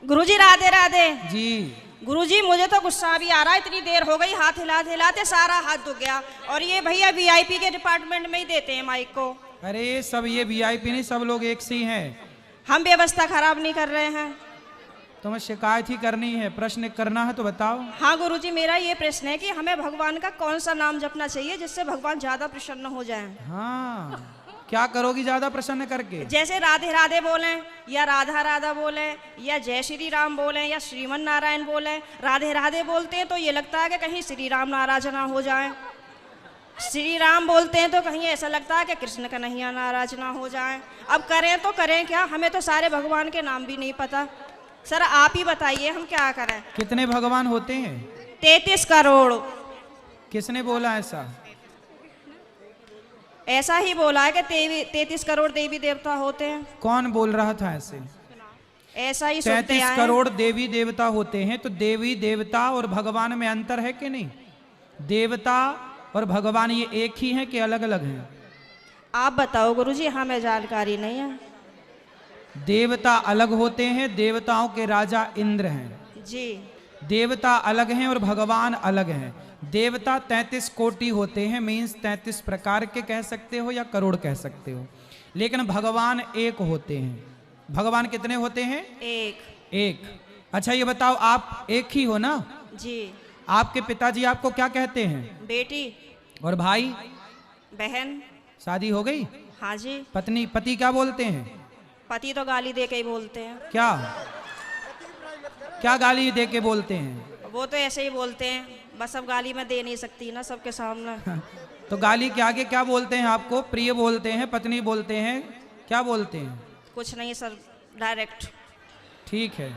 गुरुजी राधे राधे जी। गुरुजी मुझे तो गुस्सा भी आ रहा है, इतनी देर हो गई, हाथ हिलाते हिलाते सारा हाथ दुख गया। और ये भैया वीआईपी के डिपार्टमेंट में ही देते हैं माइक को। अरे सब ये वीआईपी नहीं, सब लोग एक से ही हैं। हम व्यवस्था खराब नहीं कर रहे हैं। तुम्हें शिकायत ही करनी है, प्रश्न करना है तो बताओ। हाँ गुरुजी, मेरा ये प्रश्न है कि हमें भगवान का कौन सा नाम जपना चाहिए जिससे भगवान ज्यादा प्रसन्न हो जाएं? हाँ, क्या करोगी ज्यादा प्रसन्न करके? जैसे राधे राधे बोलें, या राधा राधा बोलें, या जय श्री राम बोलें, या श्रीमन नारायण बोलें। राधे राधे बोलते हैं तो ये लगता है कि कहीं श्री राम नाराज ना हो जाए। श्री राम बोलते हैं तो कहीं ऐसा लगता है कि कृष्ण कन्हैया नाराज ना हो जाए। अब करें तो करें क्या, हमें तो सारे भगवान के नाम भी नहीं पता। सर आप ही बताइए हम क्या करें। कितने भगवान होते हैं? 33 करोड़। किसने बोला ऐसा? ऐसा ही बोला है कि 33 करोड़ देवी देवता होते हैं। कौन बोल रहा था ऐसे? ऐसा ही सुनते 33 आए। करोड़ देवी देवता होते हैं, तो देवी देवता और भगवान में अंतर है कि नहीं? देवता और भगवान ये एक ही हैं कि अलग अलग हैं? आप बताओ गुरुजी, हमें जानकारी नहीं है। देवता अलग होते हैं, देवताओं के राजा इंद्र हैं जी। देवता अलग हैं और भगवान अलग हैं। देवता 33 कोटि होते हैं, मीन्स 33 प्रकार के कह सकते हो या करोड़ कह सकते हो, लेकिन भगवान एक होते हैं। भगवान कितने होते हैं? एक। अच्छा ये बताओ, आप एक ही हो ना? जी। आपके पिताजी आपको क्या कहते हैं? बेटी। और भाई? बहन। शादी हो गई? हाँ जी। पति क्या बोलते हैं? पति तो गाली दे के ही बोलते हैं। क्या क्या गाली दे के बोलते हैं? वो तो ऐसे ही बोलते हैं, बस अब गाली मैं दे नहीं सकती ना सबके सामने। तो गाली के आगे क्या बोलते हैं आपको? प्रिय बोलते हैं, पत्नी बोलते हैं, क्या बोलते हैं? कुछ नहीं सर, डायरेक्ट। ठीक है,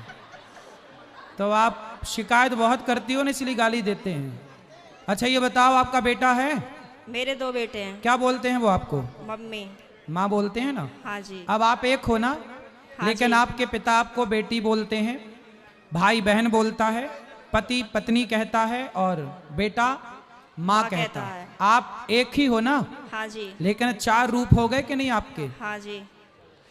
तो आप शिकायत बहुत करती हो ना, इसलिए गाली देते हैं। अच्छा ये बताओ, आपका बेटा है? मेरे 2 बेटे हैं। क्या बोलते हैं वो आपको? मम्मी। माँ बोलते हैं ना? हाँ जी। अब आप एक हो ना? हाँ लेकिन जी। आपके पिता आपको बेटी बोलते हैं, भाई बहन बोलता है, पति पत्नी कहता है, और बेटा माँ कहता है। आप एक ही हो ना? हाँ जी। लेकिन 4 रूप हो गए कि नहीं आपके? हाँ जी।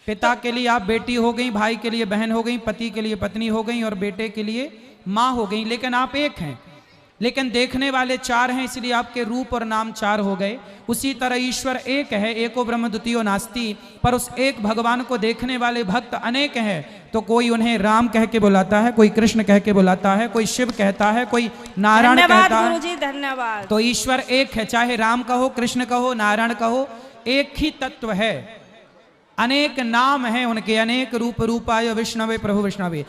पिता के लिए आप बेटी हो गई, भाई के लिए बहन हो गई, पति के लिए पत्नी हो गई, और बेटे के लिए माँ हो गई। लेकिन आप एक हैं, लेकिन देखने वाले 4 हैं, इसलिए आपके रूप और नाम 4 हो गए। उसी तरह ईश्वर एक है, एको ब्रह्म द्वितीयो नास्ति, पर उस एक भगवान को देखने वाले भक्त अनेक हैं। तो कोई उन्हें राम कह के बुलाता है, कोई कृष्ण कह के बुलाता है, कोई शिव कहता है, कोई नारायण कहता है। गुरुजी धन्यवाद। तो ईश्वर एक है, चाहे राम कहो, कृष्ण कहो, नारायण कहो, एक ही तत्व है। अनेक नाम हैं उनके, अनेक रूप रूपाय विष्णवे प्रभु विष्णवे।